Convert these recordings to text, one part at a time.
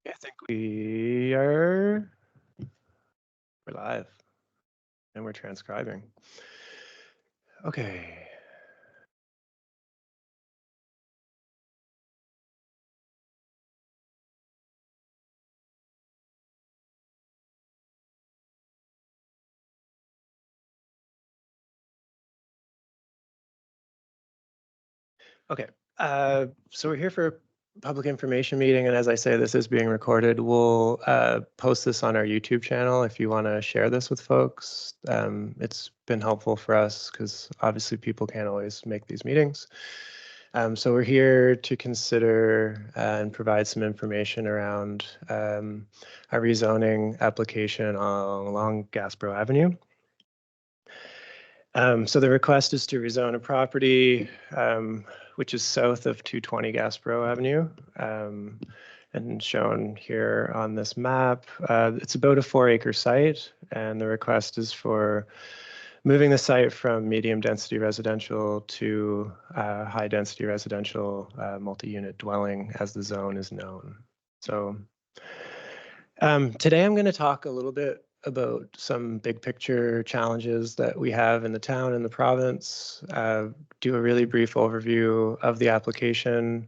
I think we're live and we're transcribing. Okay. Okay. So we're here for a public information meeting, and as I say, this is being recorded. We'll post this on our YouTube channel if you want to share this with folks. It's been helpful for us because obviously people can't always make these meetings. So we're here to consider and provide some information around our rezoning application along Gasbro Avenue. So the request is to rezone a property which is south of 220 Gasbro Avenue, and shown here on this map. It's about a 4-acre site, and the request is for moving the site from medium density residential to high density residential multi-unit dwelling as the zone is known. So today I'm going to talk a little bit about some big picture challenges that we have in the town and the province, do a really brief overview of the application.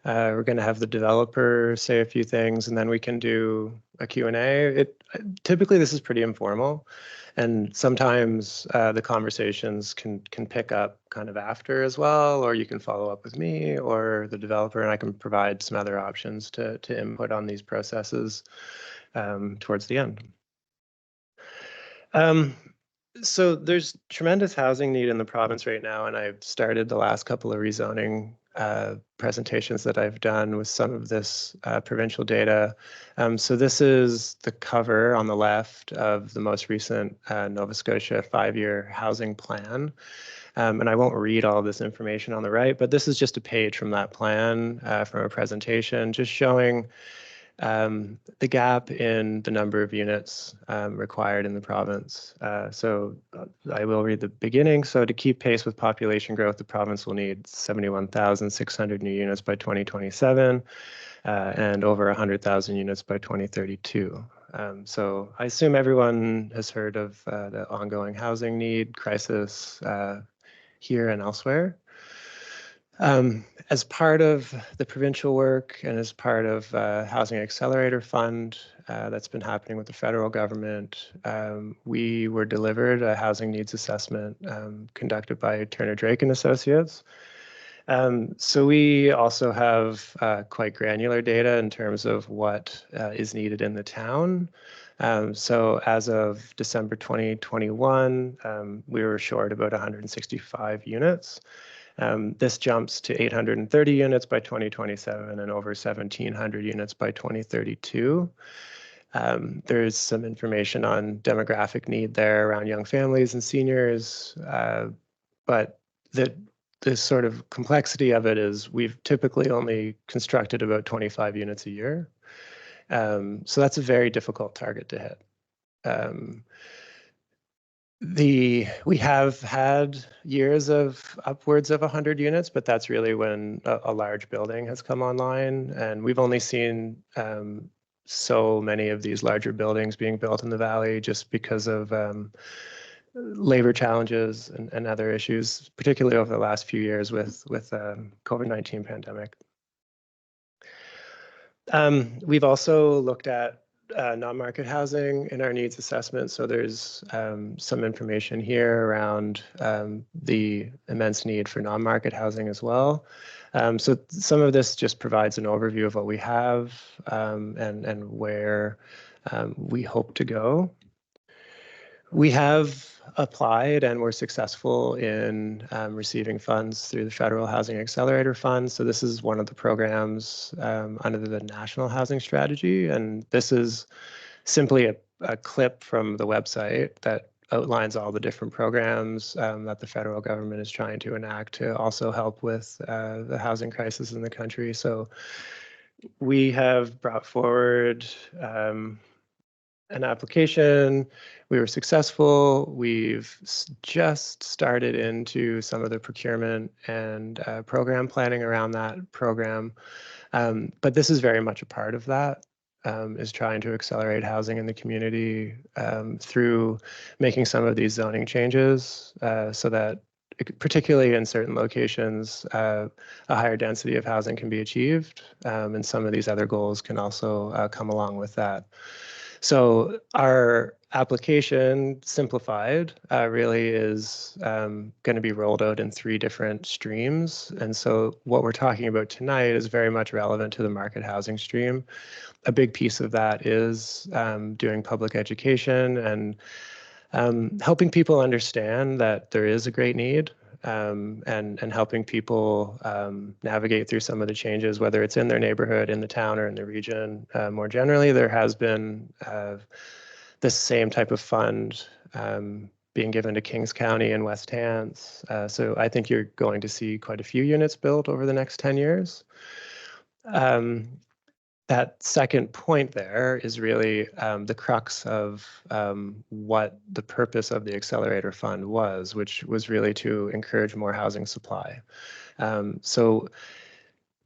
We're going to have the developer say a few things, and then we can do a Q&A. Typically, this is pretty informal, and sometimes the conversations can pick up kind of after as well, or you can follow up with me or the developer, and I can provide some other options to input on these processes towards the end. So there's tremendous housing need in the province right now, and I've started the last couple of rezoning presentations that I've done with some of this provincial data. So this is the cover on the left of the most recent Nova Scotia 5-year housing plan. And I won't read all of this information on the right, but this is just a page from that plan from a presentation, just showing the gap in the number of units required in the province. So I will read the beginning. So to keep pace with population growth, the province will need 71,600 new units by 2027 and over 100,000 units by 2032. So I assume everyone has heard of the ongoing housing need crisis here and elsewhere. As part of the provincial work and as part of Housing Accelerator Fund that's been happening with the federal government, we were delivered a housing needs assessment conducted by Turner Drake and Associates. So we also have quite granular data in terms of what is needed in the town. So as of December 2021, we were short about 165 units. This jumps to 830 units by 2027 and over 1,700 units by 2032. There's some information on demographic need there around young families and seniors, but the sort of complexity of it is we've typically only constructed about 25 units a year. So that's a very difficult target to hit. We have had years of upwards of 100 units, but that's really when a large building has come online, and we've only seen so many of these larger buildings being built in the valley just because of labor challenges and other issues, particularly over the last few years with COVID-19 pandemic. We've also looked at non-market housing in our needs assessment. So there's some information here around the immense need for non-market housing as well. So some of this just provides an overview of what we have and where we hope to go. We have applied and were successful in receiving funds through the Federal Housing Accelerator Fund. So this is one of the programs under the National Housing Strategy. And this is simply a clip from the website that outlines all the different programs that the federal government is trying to enact to also help with the housing crisis in the country. So we have brought forward an application. We were successful. We've just started into some of the procurement and program planning around that program. But this is very much a part of that. is trying to accelerate housing in the community through making some of these zoning changes so that, particularly in certain locations, a higher density of housing can be achieved, and some of these other goals can also come along with that. So our application, simplified, really is going to be rolled out in 3 different streams. And so what we're talking about tonight is very much relevant to the market housing stream. A big piece of that is doing public education and helping people understand that there is a great need, and helping people navigate through some of the changes, whether it's in their neighborhood, in the town, or in the region. More generally, there has been this same type of fund being given to Kings County and West Hants. So I think you're going to see quite a few units built over the next 10 years. That second point there is really the crux of what the purpose of the Accelerator Fund was, which was really to encourage more housing supply. So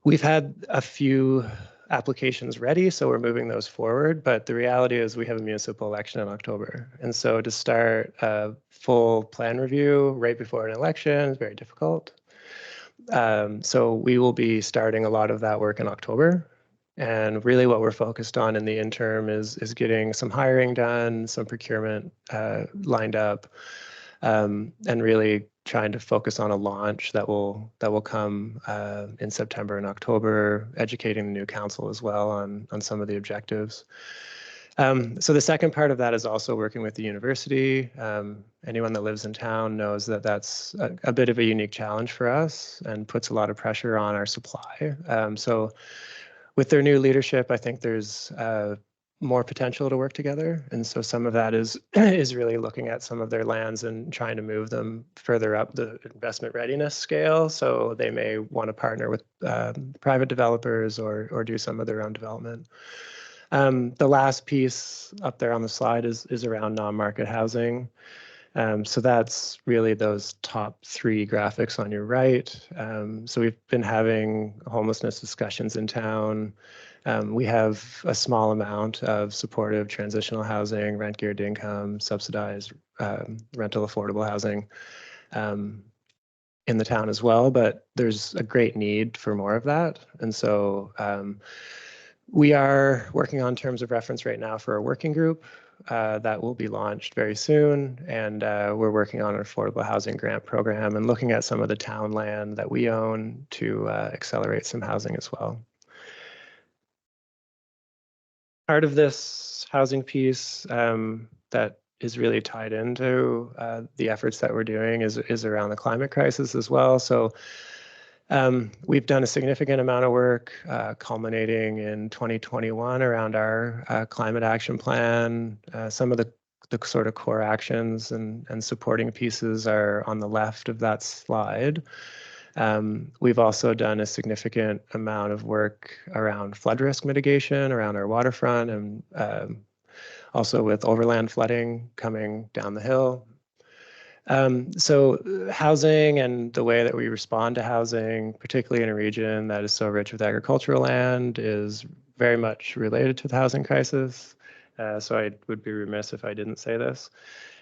we've had a few applications ready, so we're moving those forward, but the reality is we have a municipal election in October. And so to start a full plan review right before an election is very difficult. So we will be starting a lot of that work in October. And really what we're focused on in the interim is getting some hiring done, some procurement lined up, and really trying to focus on a launch that will come in September and October, educating the new council as well on some of the objectives. So the second part of that is also working with the university. Anyone that lives in town knows that that's a bit of a unique challenge for us and puts a lot of pressure on our supply. So with their new leadership, I think there's more potential to work together. And so some of that is really looking at some of their lands and trying to move them further up the investment readiness scale. So they may want to partner with private developers or do some of their own development. The last piece up there on the slide is around non-market housing. So that's really those top 3 graphics on your right. So we've been having homelessness discussions in town. We have a small amount of supportive transitional housing, rent geared income, subsidized rental affordable housing in the town as well, but there's a great need for more of that. And so we are working on terms of reference right now for a working group that will be launched very soon. And we're working on an affordable housing grant program and looking at some of the town land that we own to accelerate some housing as well. Part of this housing piece that is really tied into the efforts that we're doing is around the climate crisis as well. So we've done a significant amount of work culminating in 2021 around our climate action plan. Some of the sort of core actions and supporting pieces are on the left of that slide. We've also done a significant amount of work around flood risk mitigation around our waterfront, and also with overland flooding coming down the hill. So housing and the way that we respond to housing, particularly in a region that is so rich with agricultural land, is very much related to the housing crisis. So I would be remiss if I didn't say this.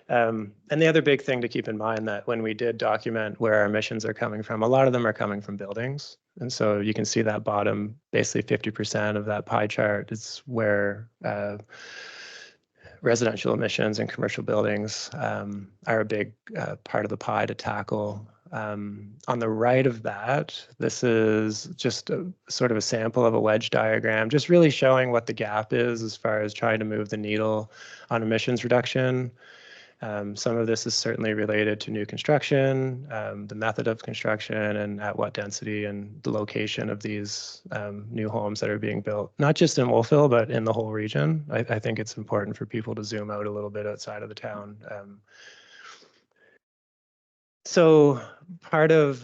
And the other big thing to keep in mind that when we did document where our emissions are coming from, a lot of them are coming from buildings. And so you can see that bottom, basically 50% of that pie chart is where residential emissions and commercial buildings are a big part of the pie to tackle. On the right of that, this is just a sort of a sample of a wedge diagram, just really showing what the gap is as far as trying to move the needle on emissions reduction. Some of this is certainly related to new construction, the method of construction, and at what density and the location of these new homes that are being built, not just in Wolfville, but in the whole region. I think it's important for people to zoom out a little bit outside of the town. So part of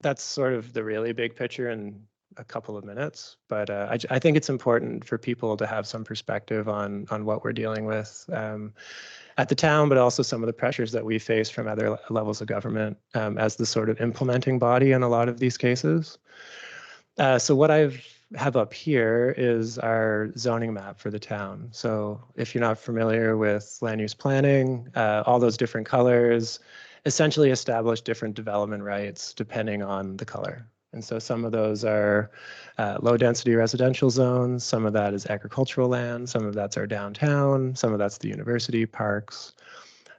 that's sort of the really big picture in a couple of minutes, but I think it's important for people to have some perspective on what we're dealing with at the town, but also some of the pressures that we face from other levels of government as the sort of implementing body in a lot of these cases. So what I've have up here is our zoning map for the town. So if you're not familiar with land use planning, all those different colors essentially establish different development rights depending on the color. And so some of those are low density residential zones, some of that is agricultural land, some of that's our downtown, some of that's the university parks.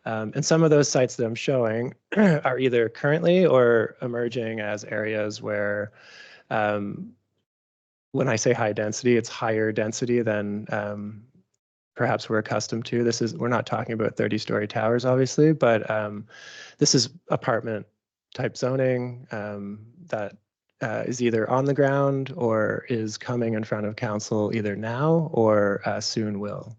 And some of those sites that I'm showing are either currently or emerging as areas where when I say high density, it's higher density than perhaps we're accustomed to. We're not talking about 30-story towers, obviously, but this is apartment type zoning that is either on the ground or is coming in front of council either now or soon will.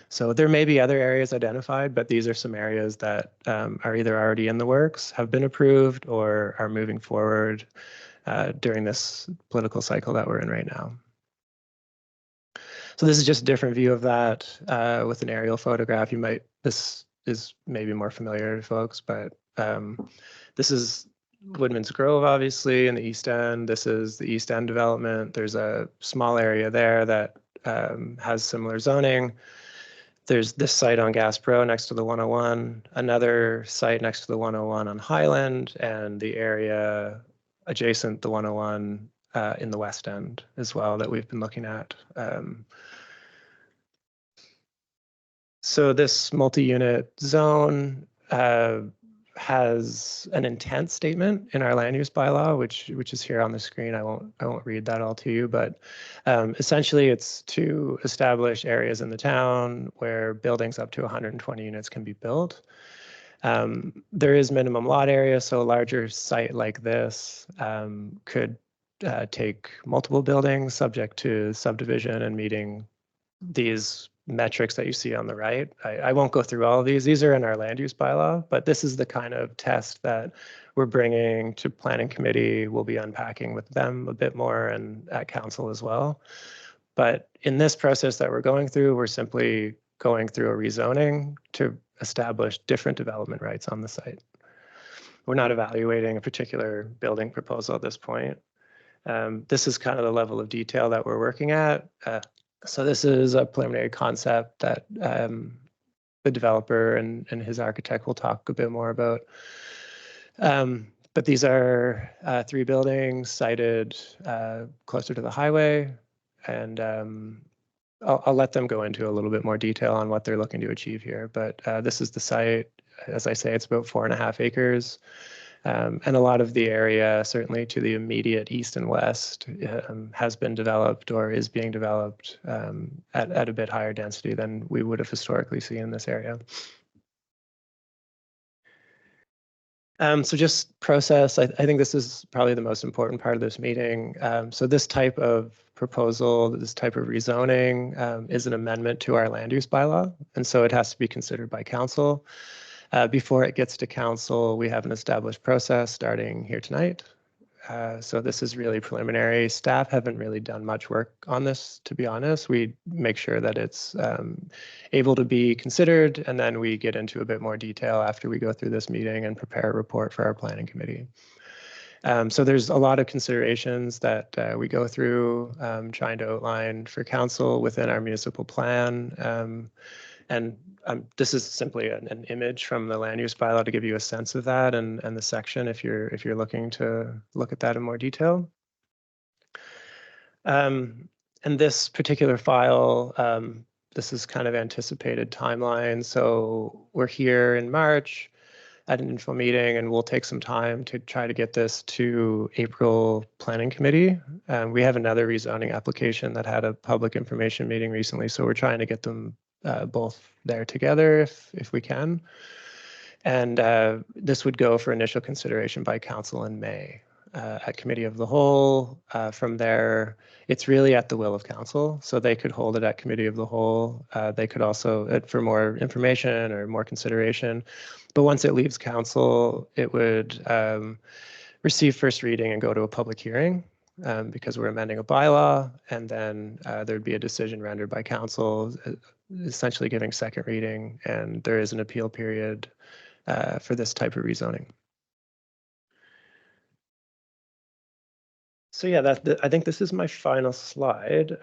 So there may be other areas identified, but these are some areas that are either already in the works, have been approved, or are moving forward during this political cycle that we're in right now. So this is just a different view of that with an aerial photograph. This is maybe more familiar to folks, but this is Woodman's Grove, obviously, in the East End. This is the East End development. There's a small area there that has similar zoning. There's this site on Gas Pro next to the 101, another site next to the 101 on Highland, and the area adjacent the 101 in the West End as well that we've been looking at. So this multi-unit zone has an intent statement in our land use bylaw, which is here on the screen. I won't read that all to you, but essentially it's to establish areas in the town where buildings up to 120 units can be built. There is minimum lot area, so a larger site like this could take multiple buildings subject to subdivision and meeting these metrics that you see on the right. I won't go through all of these. These are in our land use bylaw, but this is the kind of test that we're bringing to planning committee. We'll be unpacking with them a bit more and at council as well. But in this process that we're going through, we're simply going through a rezoning to establish different development rights on the site. We're not evaluating a particular building proposal at this point. This is kind of the level of detail that we're working at. So this is a preliminary concept that the developer and his architect will talk a bit more about. But these are 3 buildings sited closer to the highway, and I'll let them go into a little bit more detail on what they're looking to achieve here. But this is the site. As I say, it's about 4.5 acres. And a lot of the area, certainly to the immediate east and west, has been developed or is being developed at a bit higher density than we would have historically seen in this area. So just process, I think this is probably the most important part of this meeting. So this type of proposal, this type of rezoning is an amendment to our land use bylaw. And so it has to be considered by council. Before it gets to council, we have an established process starting here tonight. So this is really preliminary. Staff haven't really done much work on this, to be honest. We make sure that it's able to be considered, and then we get into a bit more detail after we go through this meeting and prepare a report for our planning committee. So there's a lot of considerations that we go through trying to outline for council within our municipal plan. And this is simply an image from the land use bylaw to give you a sense of that and the section if you're looking to look at that in more detail. And this particular file, this is kind of anticipated timeline. So we're here in March at an info meeting, and we'll take some time to try to get this to April planning committee. We have another rezoning application that had a public information meeting recently, so we're trying to get them both there together if we can. And this would go for initial consideration by council in May at committee of the whole. From there, it's really at the will of council. So they could hold it at committee of the whole. They could also, for more information or more consideration. But once it leaves council, it would receive first reading and go to a public hearing. Because we're amending a bylaw, and then there'd be a decision rendered by council, essentially giving second reading, and there is an appeal period for this type of rezoning. So yeah, I think this is my final slide.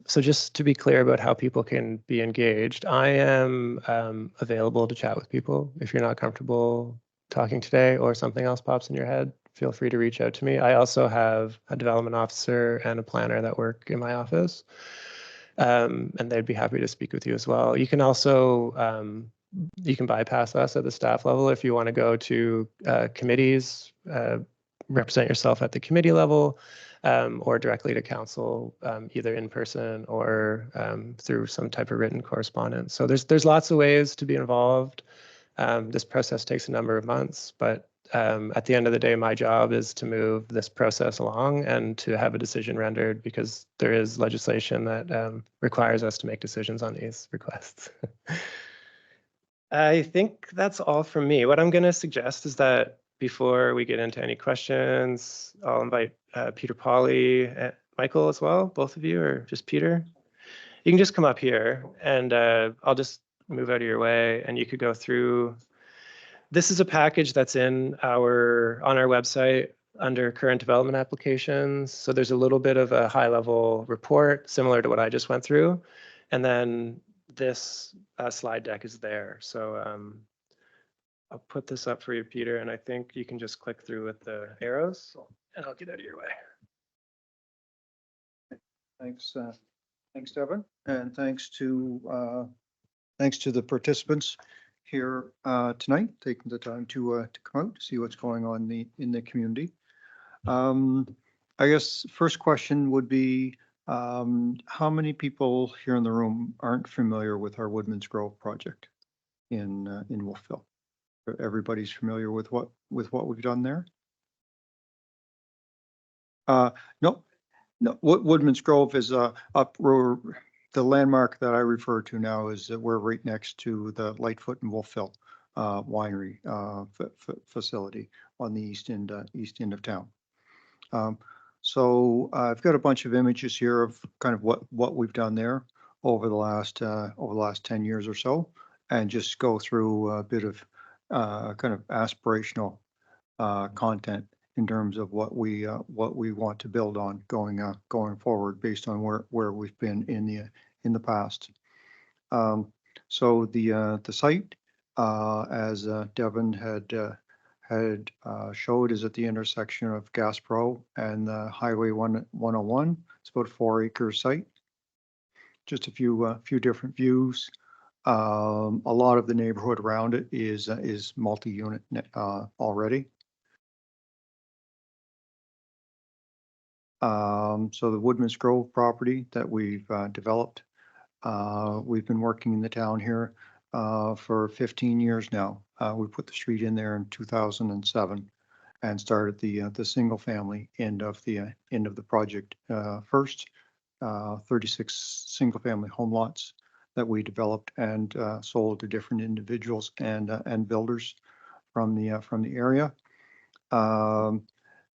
So just to be clear about how people can be engaged, I am available to chat with people. If you're not comfortable talking today or something else pops in your head, feel free to reach out to me. I also have a development officer and a planner that work in my office, and they'd be happy to speak with you as well. You can also you can bypass us at the staff level if you want to go to committees, represent yourself at the committee level, or directly to council, either in person or through some type of written correspondence. So there's lots of ways to be involved. This process takes a number of months, but at the end of the day, my job is to move this process along and to have a decision rendered, because there is legislation that requires us to make decisions on these requests. I think that's all from me. What I'm going to suggest is that before we get into any questions, I'll invite Peter Polly, Michael as well, both of you, or just Peter. You can just come up here and I'll just move out of your way and you could go through. This is a package that's on our website under current development applications. So there's a little bit of a high level report similar to what I just went through. And then this slide deck is there. So I'll put this up for you, Peter, and I think you can just click through with the arrows and I'll get out of your way. Thanks, thanks, Devin, and thanks to the participants here tonight, taking the time to come out to see what's going on in the community. I guess first question would be, how many people here in the room aren't familiar with our Woodman's Grove project in Wolfville? Everybody's familiar with what we've done there? No, Woodman's Grove is up where the landmark that I refer to now is that we're right next to the Lightfoot and Wolfville winery facility on the east end of town. So I've got a bunch of images here of kind of what we've done there over the last 10 years or so, and just go through a bit of kind of aspirational content in terms of what we want to build on going forward based on where we've been in the past. So the site, as Devin had showed, is at the intersection of Gas Pro and Highway 101. It's about a 4-acre site. Just a few different views. A lot of the neighborhood around it is multi-unit already. So the Woodman's Grove property that we've developed, we've been working in the town here for 15 years now. We put the street in there in 2007 and started the single family end of the project first. 36 single family home lots that we developed and sold to different individuals and builders from the area.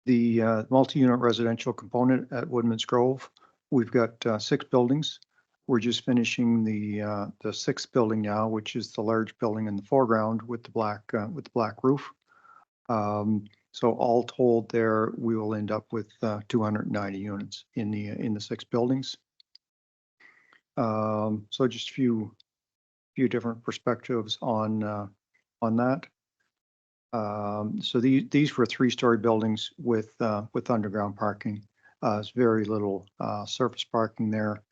The multi-unit residential component at Woodman's Grove, we've got 6 buildings. We're just finishing the 6th building now, which is the large building in the foreground with the black roof. So all told, there we will end up with 290 units in the 6 buildings. So just a few different perspectives on that. So these were 3-story buildings with underground parking. There's very little surface parking there.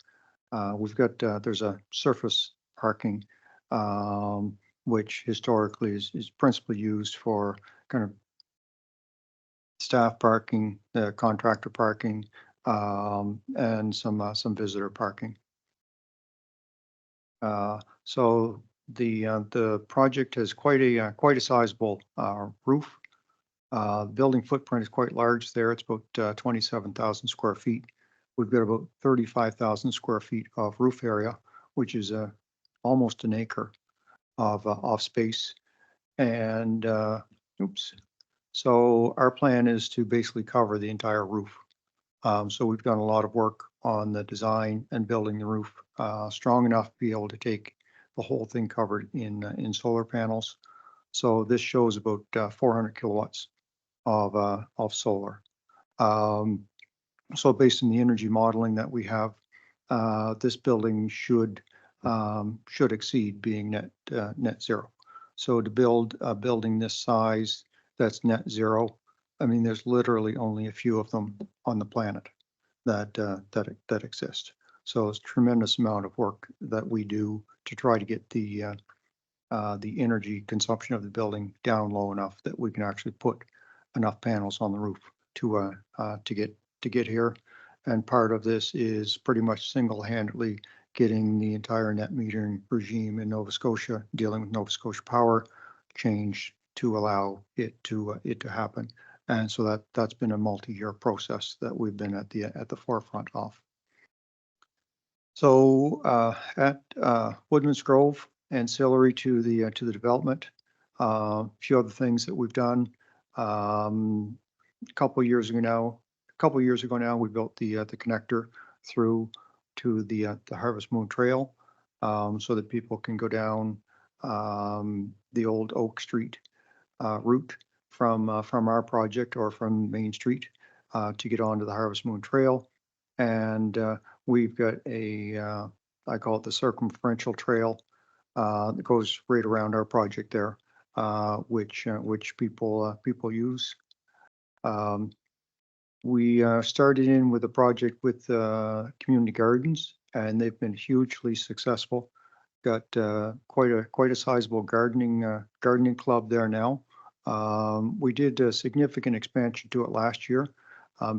We've got there's a surface parking, which historically is principally used for kind of staff parking, contractor parking, and some visitor parking. So the project has quite a sizable roof. Building footprint is quite large there. It's about 27,000 square feet. We've got about 35,000 square feet of roof area, which is almost an acre of space. And so our plan is to basically cover the entire roof. So we've done a lot of work on the design and building the roof strong enough to be able to take the whole thing covered in solar panels. So this shows about 400 kilowatts of solar. So based on the energy modeling that we have, this building should exceed being net zero. So to build a building this size that's net zero, I mean, there's literally only a few of them on the planet that exist. So it's a tremendous amount of work that we do to try to get the energy consumption of the building down low enough that we can actually put enough panels on the roof to get here. And part of this is pretty much single-handedly getting the entire net metering regime in Nova Scotia, dealing with Nova Scotia Power, changed to allow it to happen. And so that's been a multi-year process that we've been at the forefront of. So at Woodman's Grove, ancillary to the development, a few other things that we've done. A couple of years ago now, we built the connector through to the Harvest Moon Trail, so that people can go down the old Oak Street route from our project or from Main Street to get onto the Harvest Moon Trail. And we've got I call it the circumferential trail that goes right around our project there, which people use. We started in with a project with community gardens, and they've been hugely successful. Got quite a sizable gardening club there now. We did a significant expansion to it last year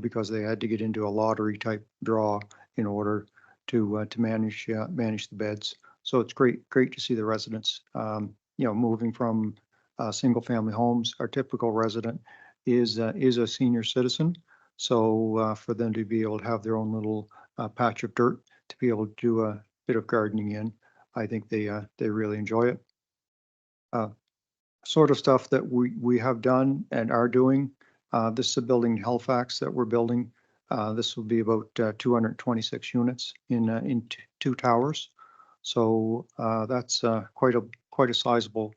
because they had to get into a lottery type draw in order to manage the beds. So it's great to see the residents, moving from single family homes. Our typical resident is a senior citizen. So for them to be able to have their own little patch of dirt to be able to do a bit of gardening in, I think they really enjoy it. Sort of stuff that we have done and are doing. This is a building in Halifax that we're building. This will be about 226 units in two towers. So that's quite a sizable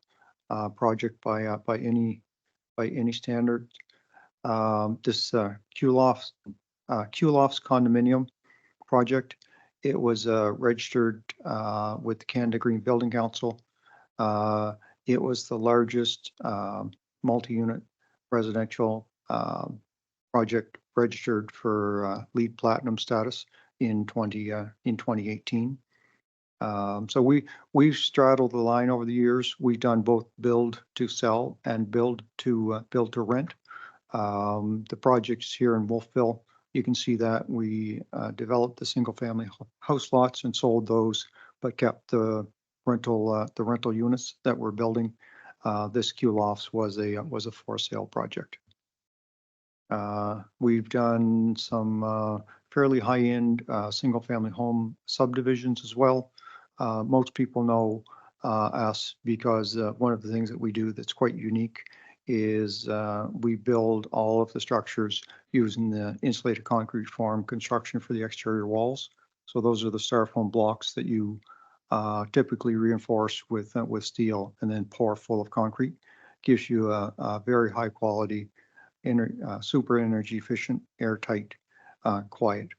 project by any standard. This Q-Lofts condominium project, it was registered with the Canada Green Building Council. It was the largest multi-unit residential project registered for LEED Platinum status in 2018. So we've straddled the line over the years. We've done both build to sell and build to rent. The projects here in Wolfville, you can see that we developed the single family house lots and sold those, but kept the rental units that we're building. This Q-Lofts was a for sale project. We've done some fairly high-end single family home subdivisions as well. Most people know us because one of the things that we do that's quite unique is we build all of the structures using the insulated concrete form construction for the exterior walls. So those are the styrofoam blocks that you typically reinforce with steel and then pour full of concrete. Gives you a very high quality, super energy efficient, airtight, quiet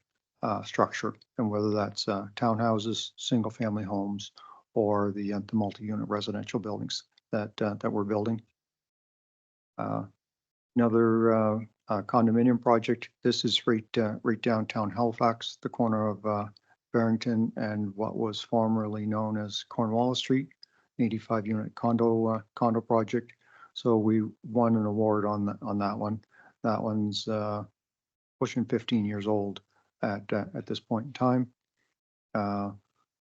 structure. And whether that's townhouses, single family homes, or the multi-unit residential buildings that we're building. Another condominium project. This is right downtown Halifax, the corner of Barrington and what was formerly known as Cornwallis Street, 85 unit condo project. So we won an award on that one. That one's pushing 15 years old at this point in time.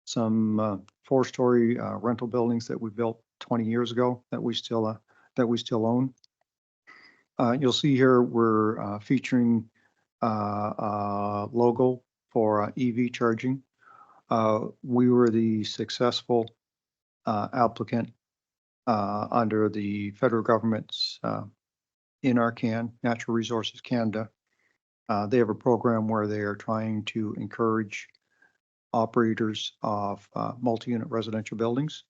Some 4-story rental buildings that we built 20 years ago that we still own. You'll see here we're featuring a logo for EV charging. We were the successful applicant under the federal government's NRCan, Natural Resources Canada. They have a program where they are trying to encourage operators of multi-unit residential buildings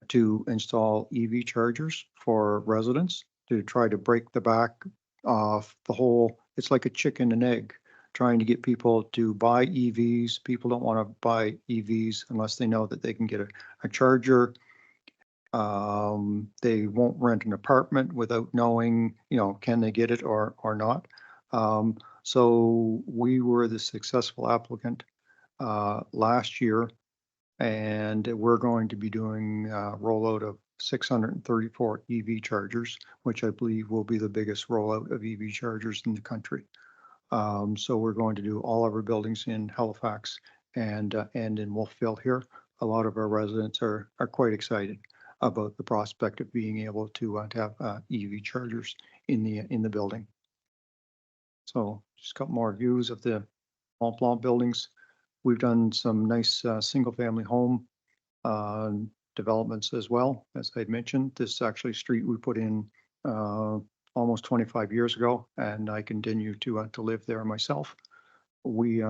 to install EV chargers for residents to try to break the back of the whole. It's like a chicken and egg. trying to get people to buy EVs. People don't want to buy EVs unless they know that they can get a charger. They won't rent an apartment without knowing, can they get it or not. So we were the successful applicant last year, and we're going to be doing a rollout of 634 EV chargers, which I believe will be the biggest rollout of EV chargers in the country. So we're going to do all of our buildings in Halifax and in Wolfville here. A lot of our residents are quite excited about the prospect of being able to have EV chargers in the building. So just a couple more views of the Mont Blanc buildings. We've done some nice single-family home developments as well. As I'd mentioned, this is actually a street we put in almost 25 years ago, and I continue to live there myself. We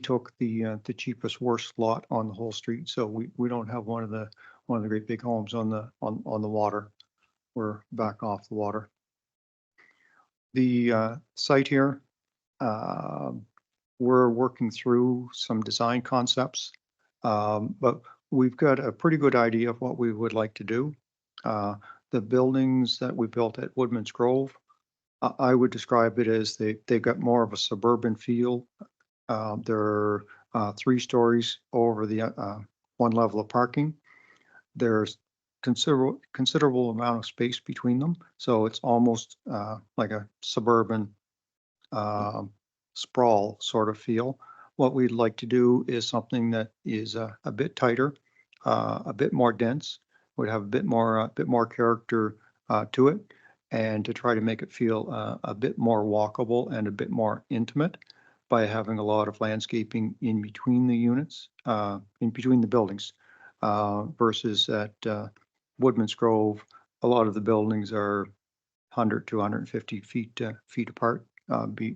took the cheapest, worst lot on the whole street, so we don't have one of the great big homes on the water. We're back off the water. The site here, we're working through some design concepts, but we've got a pretty good idea of what we would like to do. The buildings that we built at Woodman's Grove, I would describe it as they've got more of a suburban feel. They're 3 stories over the 1 level of parking. There's considerable amount of space between them, so it's almost like a suburban sprawl sort of feel. What we'd like to do is something that is a bit tighter, a bit more dense, would have a bit more character to it, and to try to make it feel a bit more walkable and a bit more intimate by having a lot of landscaping in between the units, in between the buildings, versus at Woodman's Grove, a lot of the buildings are 100 to 150 feet apart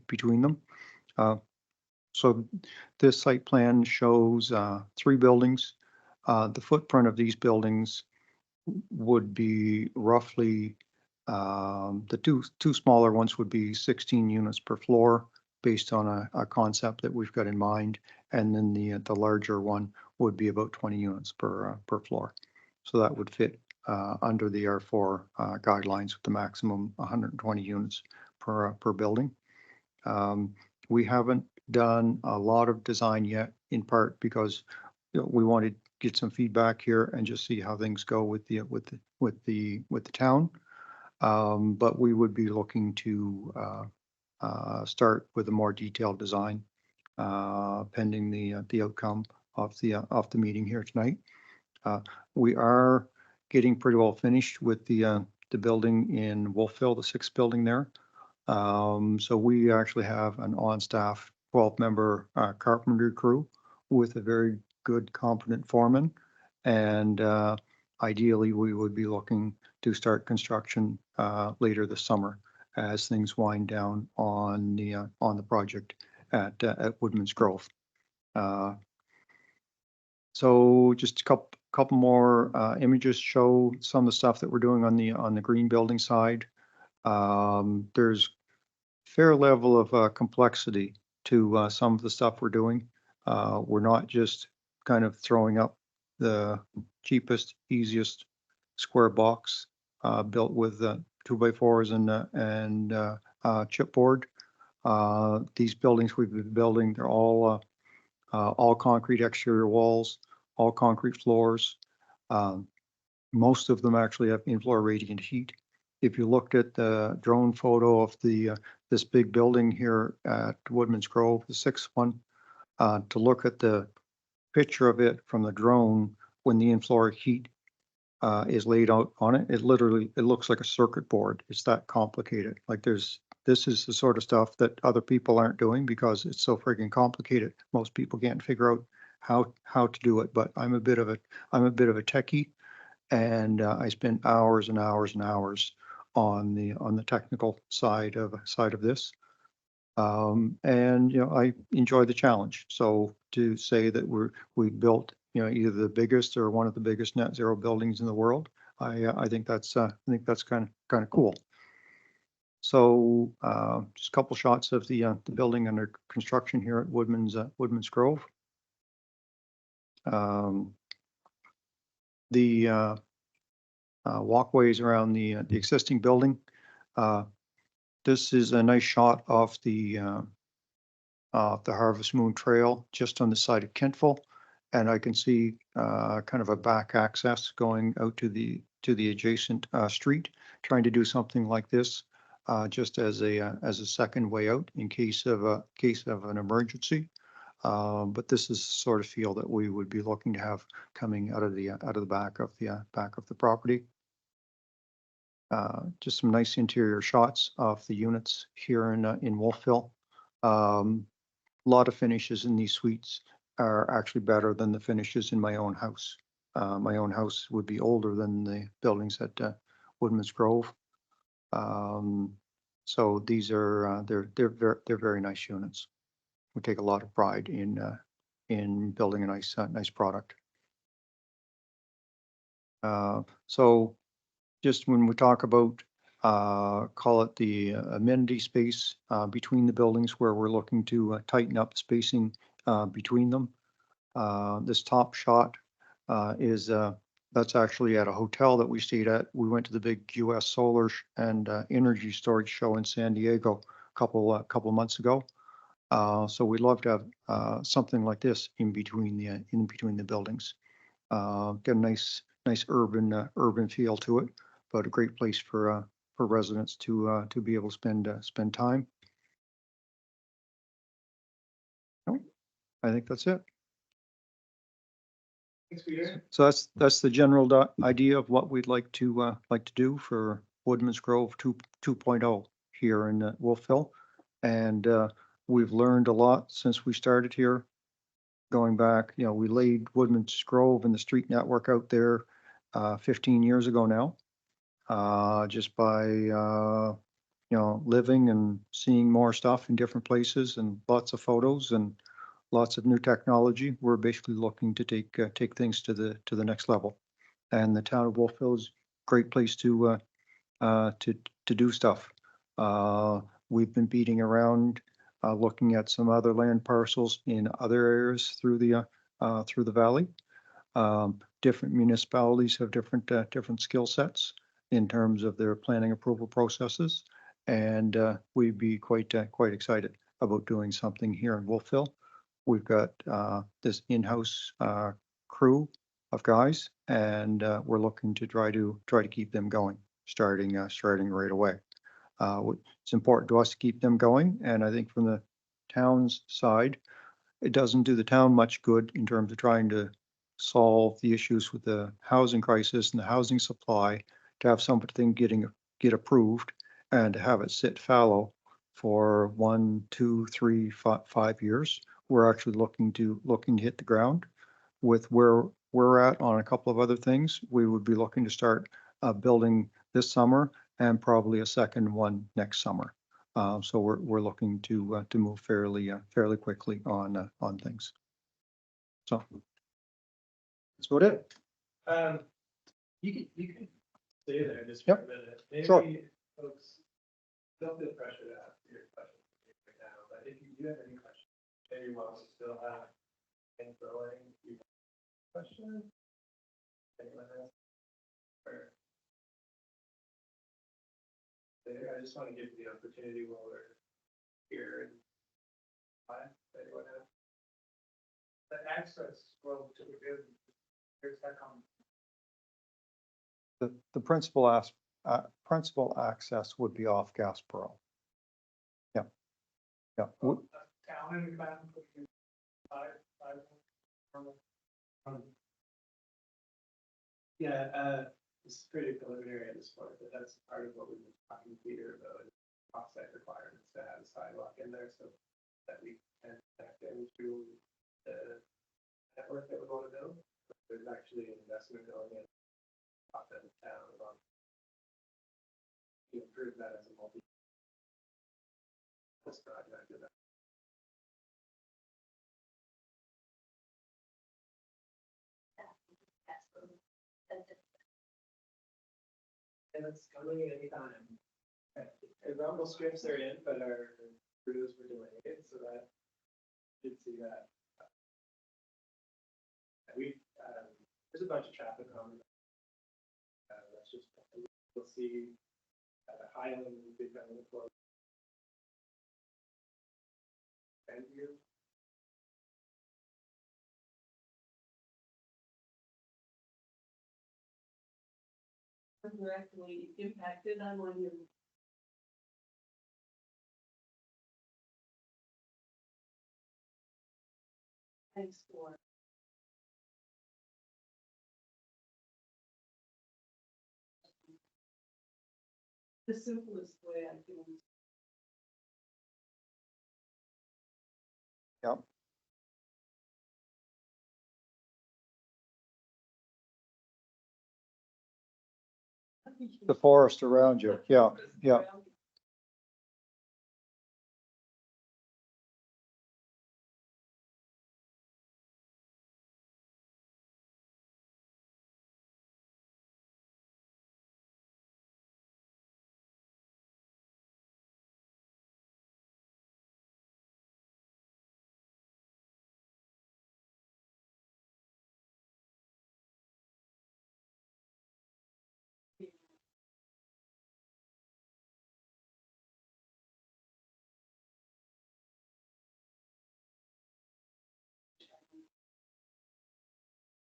between them. So this site plan shows 3 buildings. The footprint of these buildings would be roughly, the two smaller ones would be 16 units per floor based on a concept that we've got in mind. And then the larger one would be about 20 units per floor. So that would fit under the R4 guidelines with the maximum 120 units per building. We haven't done a lot of design yet, in part because we wanted to get some feedback here and just see how things go with the town. But we would be looking to start with a more detailed design pending the outcome of the meeting here tonight. We are getting pretty well finished with the building in Wolfville, the 6th building there. So we actually have an on-staff 12-member carpentry crew with a very good, competent foreman. And ideally, we would be looking to start construction later this summer as things wind down on the project at Woodman's Grove. So just a couple more images show some of the stuff that we're doing on the green building side. There's fair level of complexity to some of the stuff we're doing. We're not just kind of throwing up the cheapest, easiest square box built with 2x4s and chipboard. These buildings we've been building, they're all concrete exterior walls, all concrete floors. Most of them actually have in-floor radiant heat. If you looked at the drone photo of this big building here at Woodman's Grove, the 6th one, to look at the picture of it from the drone when the in-floor heat is laid out on it, it looks like a circuit board. It's that complicated. Like this is the sort of stuff that other people aren't doing because it's so freaking complicated. Most people can't figure out how to do it. But I'm a bit of a techie, and I spend hours and hours and hours on the technical side of this. And I enjoy the challenge. So to say that we built either the biggest or one of the biggest net zero buildings in the world, I think that's kind of cool. So just a couple shots of the building under construction here at Woodman's Grove. The walkways around the existing building. This is a nice shot of the Harvest Moon Trail just on the side of Kentville, and I can see kind of a back access going out to the adjacent street. Trying to do something like this just as a second way out in case of an emergency. But this is the sort of feel that we would be looking to have coming out of the back of the property. Just some nice interior shots of the units here in Wolfville. A lot of finishes in these suites are actually better than the finishes in my own house. My own house would be older than the buildings at Woodman's Grove. So these are they're very nice units. We take a lot of pride in building a nice product. So just when we talk about call it the amenity space between the buildings where we're looking to tighten up spacing between them. This top shot is that's actually at a hotel that we stayed at. We went to the big US solar and energy storage show in San Diego a couple months ago. So we'd love to have something like this in between the buildings. Get a nice urban feel to it, but a great place for residents to be able to spend time. Oh, I think that's it. Thanks, Peter. So that's the general idea of what we'd like to do for Woodman's Grove 2.0 here in Wolfville, and we've learned a lot since we started here. Going back, we laid Woodman's Grove and the street network out there 15 years ago now, just by living and seeing more stuff in different places and lots of photos and lots of new technology. We're basically looking to take things to the next level, and the town of Wolfville is a great place to do stuff. We've been beating around, looking at some other land parcels in other areas through the valley. Different municipalities have different skill sets in terms of their planning approval processes, and we'd be quite excited about doing something here in Wolfville. We've got this in-house crew of guys, and we're looking to try to keep them going, starting right away. It's important to us to keep them going, and I think from the town's side, it doesn't do the town much good in terms of trying to solve the issues with the housing crisis and the housing supply, to have something get approved and to have it sit fallow for 1, 2, 3, 5 years. We're actually looking to hit the ground with where we're at on a couple of other things. We would be looking to start building this summer and probably a second one next summer. So we're looking to move fairly quickly on things. So that's about it. You can stay there just Yep. for a minute. Maybe Sure. folks don't feel pressure to ask your questions right now, but if you do have any questions, maybe while we still have things going, you have questions? Anyone else? Or there, I just want to give you the opportunity while we're here and anyone else? The access, well, to the good, here's that comment. The principal access would be off Gasboro. Yeah. Town and back. Yeah, it's pretty preliminary at this point, but that's part of what we've been talking to Peter about, offsite requirements to have a sidewalk in there so that we can connect into the network that we want to build. There's actually an investment going in off of the town on to improve that as a multi. This project. And it's coming anytime. Rumble strips are in, but our crews were delayed, so that you did see that. There's a bunch of traffic on. That's just we'll see the Highland will be coming for view. Directly impacted on when you. Thanks for. The simplest way I can. Yep. The forest around you. Yeah. Yeah.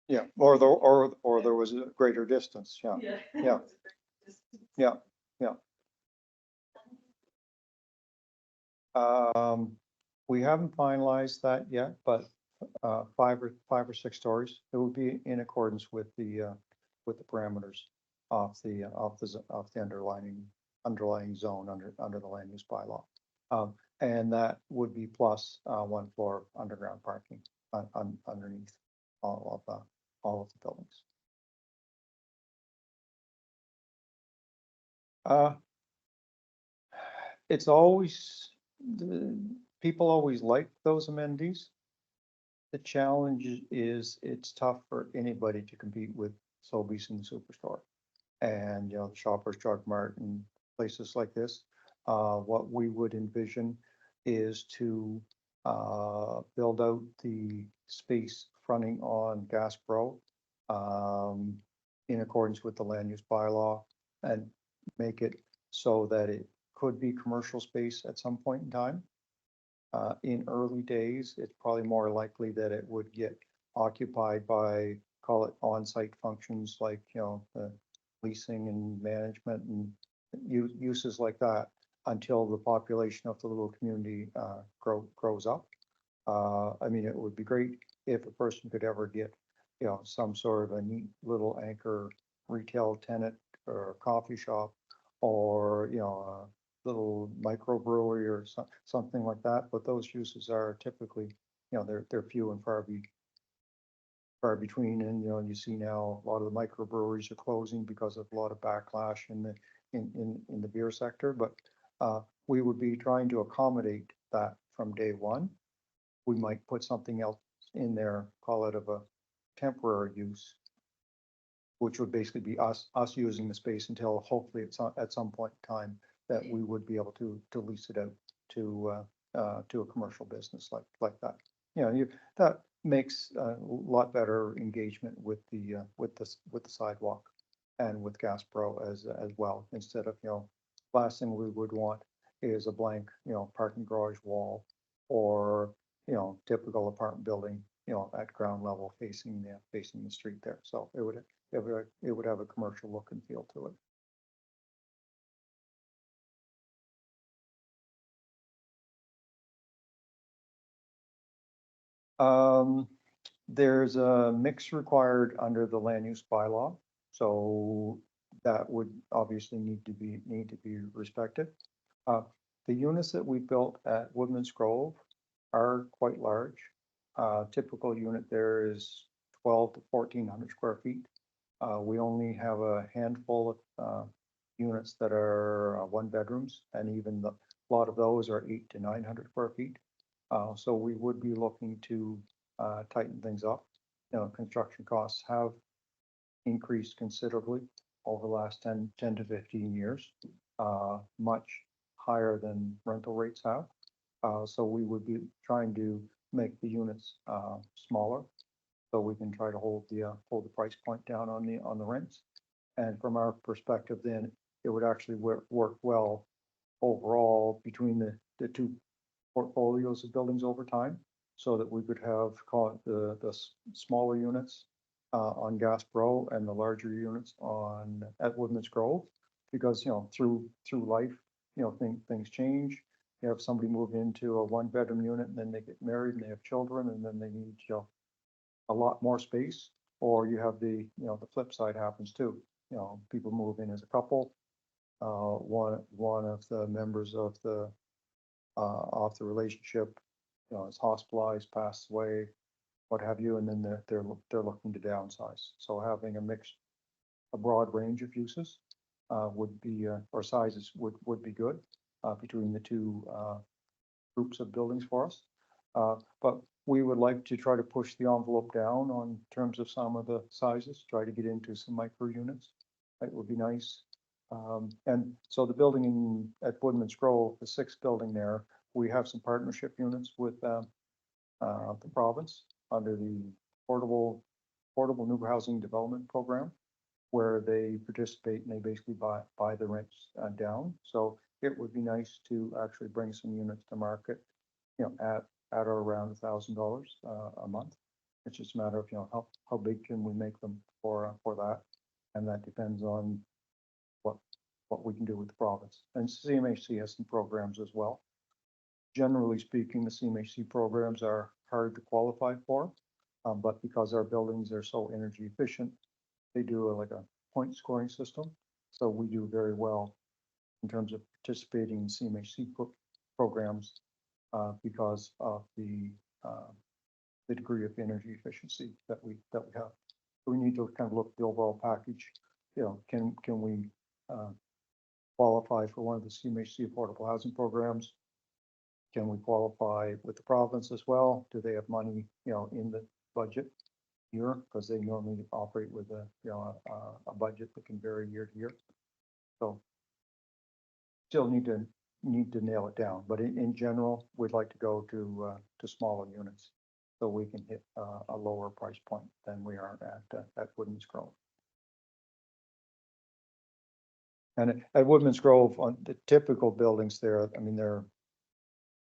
Yeah, or there was a greater distance, yeah, yeah, yeah, yeah. We haven't finalized that yet, but, 5 or 6 stories, it would be in accordance with the parameters of the underlying zone under the land use bylaw. And that would be plus, 1 floor underground parking underneath all of the buildings. It's always, people always like those amenities. The challenge is it's tough for anybody to compete with Sobeys and the Superstore. And, the Shoppers Drug Mart and places like this. What we would envision is to build out the space fronting on Gasbro in accordance with the land use bylaw and make it so that it could be commercial space at some point in time. In early days, it's probably more likely that it would get occupied by, call it on-site functions like, leasing and management and uses like that until the population of the little community grows up. I mean, it would be great if a person could ever get, some sort of a neat little anchor retail tenant or coffee shop or, a little microbrewery or something like that. But those uses are typically, they're few and far between, and you see now a lot of the microbreweries are closing because of a lot of backlash in the beer sector. But we would be trying to accommodate that from day one. We might put something else in there, call it of a temporary use, which would basically be us using the space until hopefully at some point in time that we would be able to lease it out to a commercial business like that. That makes a lot better engagement with the sidewalk and with Gasbro as well, instead of, last thing we would want is a blank, parking garage wall or, typical apartment building, at ground level facing the street there. So it would have a commercial look and feel to it. There's a mix required under the land use bylaw, so that would obviously need to be respected. The units that we built at Woodman's Grove are quite large. Typical unit there is 12 to 1400 square feet. We only have a handful of units that are 1 bedrooms, and even a lot of those are 800 to 900 square feet. So we would be looking to tighten things up. Construction costs have increased considerably over the last 10 to 15 years. much higher than rental rates have. So we would be trying to make the units, smaller. So we can try to hold the price point down on the rents. And from our perspective, then it would actually work well overall between the two portfolios of buildings over time. So that we could have, call it the smaller units, on Gasbro and the larger units at Woodman's Grove. Because, through life, things change. You have somebody move into a 1-bedroom unit and then they get married and they have children and then they need, a lot more space. Or you have the flip side happens too. People move in as a couple. One of the members of the relationship, is hospitalized, passed away, what have you, and then they're looking to downsize. So having a broad range of uses would be, or sizes would be good between the two groups of buildings for us. But we would like to try to push the envelope down on terms of some of the sizes, try to get into some micro units. That would be nice. And so the building at Woodman's Grove, the 6th building there, we have some partnership units with the province under the Portable New Housing Development Program, where they participate and they basically buy the rents down. So it would be nice to actually bring some units to market, at or around $1,000 a month. It's just a matter of, how big can we make them for that, and that depends on what we can do with the province. And CMHC has some programs as well. Generally speaking, the CMHC programs are hard to qualify for, but because our buildings are so energy efficient, they do like a point scoring system. So we do very well in terms of participating in CMHC programs because of the degree of energy efficiency that we have. So we need to kind of look at the overall package. Can we qualify for one of the CMHC affordable housing programs? Can we qualify with the province as well? Do they have money, in the budget year? Because they normally operate with a budget that can vary year to year. So still need to nail it down, but in general, we'd like to go to smaller units so we can hit a lower price point than we are at Woodman's Grove. And at Woodman's Grove, on the typical buildings there, I mean, they're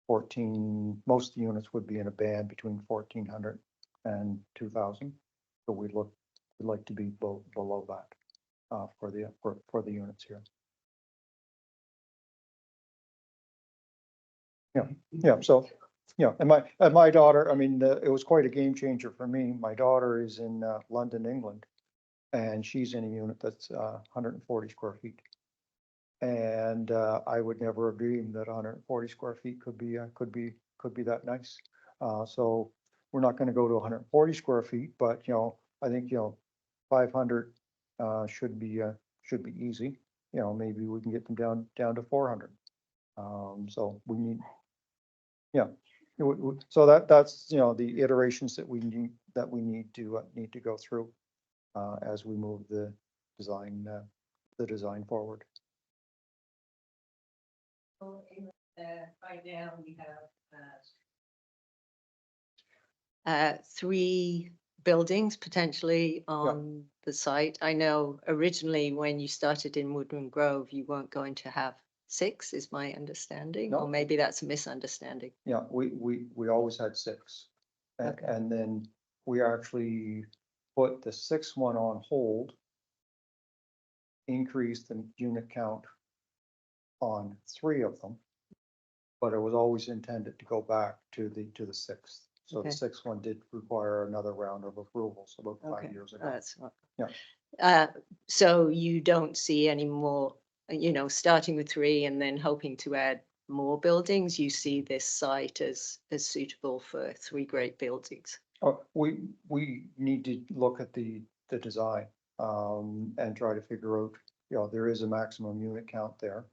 14, most of the units would be in a band between 1,400 and 2,000. So we'd like to be below that for the units here. Yeah. So, and my daughter, I mean, it was quite a game changer for me. My daughter is in London, England, and she's in a unit that's 140 square feet. And I would never have dreamed that 140 square feet could be that nice. So we're not going to go to 140 square feet, but I think 500 should be easy. Maybe we can get them down to 400. So we need, so that's the iterations that we need to go through as we move the design forward. Right now we have 3 buildings potentially on the site. I know originally when you started in Woodman Grove, you weren't going to have 6, is my understanding, No. or maybe that's a misunderstanding. Yeah, we always had 6. Okay. And then we actually put the 6th one on hold, increased the unit count on 3 of them, but it was always intended to go back to the 6th. So Okay. the 6th one did require another round of approvals about 5 years ago. That's not. Yeah. So you don't see any more, starting with 3 and then hoping to add more buildings. You see this site as suitable for 3 great buildings. We need to look at the design and try to figure out, there is a maximum unit count there,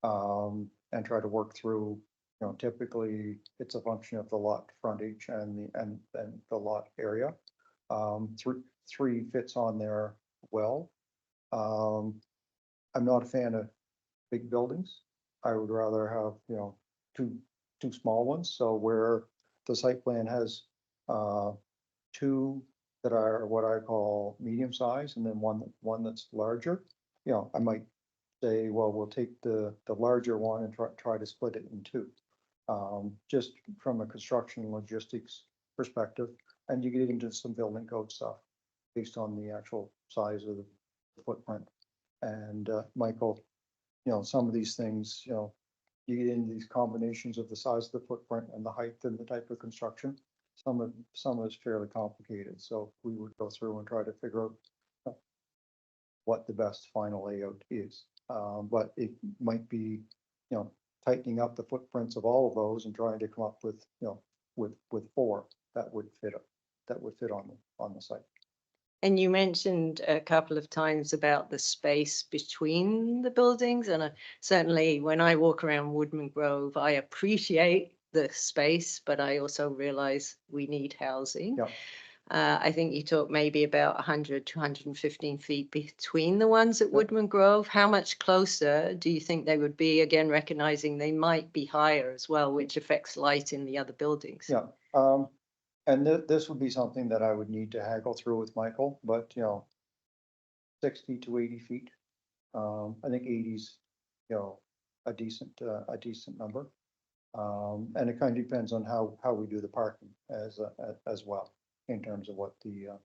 and try to work through, typically it's a function of the lot frontage and the lot area. 3 fits on there well. I'm not a fan of big buildings. I would rather have, you know, two small ones. So where the site plan has, two that are what I call medium size and then one that's larger, you know, I might say, well, we'll take the larger one and try to split it in two. Just from a construction logistics perspective, and you get into some building code stuff based on the actual size of the footprint. And, Michael, you know, some of these things, you know, you get into these combinations of the size of the footprint and the height and the type of construction. Some of it's fairly complicated, so we would go through and try to figure out what the best final layout is. But it might be, you know, tightening up the footprints of all of those and trying to come up with, you know, with four that would fit, on the site. And you mentioned a couple of times about the space between the buildings, and certainly when I walk around Woodman Grove, I appreciate the space, but I also realize we need housing. Yeah. I think you talked maybe about 100 to 115 feet between the ones at Yeah. Woodman Grove. How much closer do you think they would be? Again, recognizing they might be higher as well, which affects light in the other buildings. Yeah, and this would be something that I would need to haggle through with Michael, but you know, 60 to 80 feet. I think 80's, you know, a decent number. And it kind of depends on how we do the parking as well, in terms of what the, you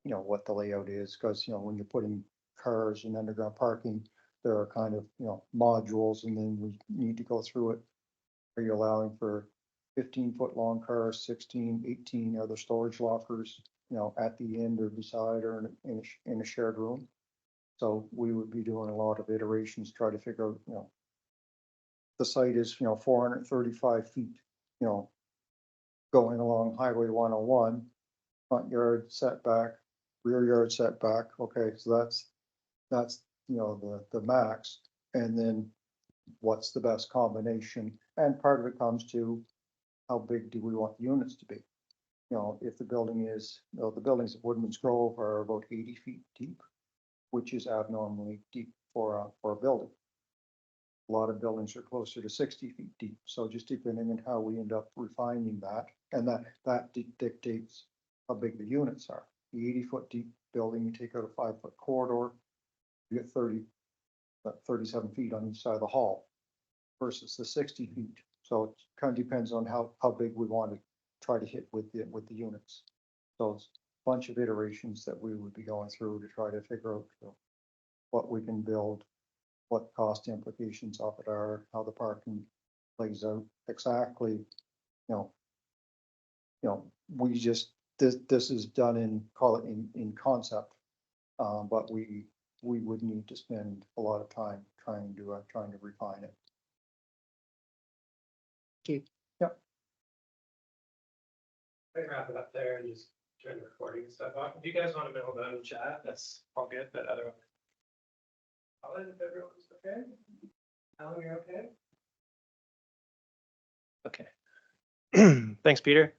know, what the layout is, because, you know, when you're putting cars in underground parking, there are kind of, you know, modules, and then we need to go through it. Are you allowing for 15-foot long cars, 16, 18, are there storage lockers, you know, at the end or beside or in a shared room? So we would be doing a lot of iterations, try to figure out, you know, the site is, you know, 435 feet, you know, going along Highway 101, front yard setback, rear yard setback. Okay, so that's, you know, the max. And then what's the best combination? And part of it comes to how big do we want the units to be? You know, if the building is, you know, the buildings at Woodman's Grove are about 80 feet deep, which is abnormally deep for a building. A lot of buildings are closer to 60 feet deep. So just depending on how we end up refining that, and that dictates how big the units are. The 80-foot deep building, you take out a 5-foot corridor, you get 37 feet on each side of the hall versus the 60 feet. So it kind of depends on how big we want to try to hit with the units. So it's a bunch of iterations that we would be going through to try to figure out, you know, what we can build, what cost implications of it are, how the parking plays out exactly. You know, we just, this is done in, call it in concept. But we would need to spend a lot of time trying to refine it. Thank you. Yep. I can wrap it up there and just turn the recording and stuff off. If you guys want to build on chat, that's all good, but otherwise. I'll let if everyone's okay. Alan, you're okay? Okay. Thanks, Peter.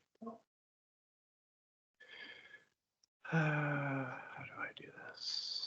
How do I do this?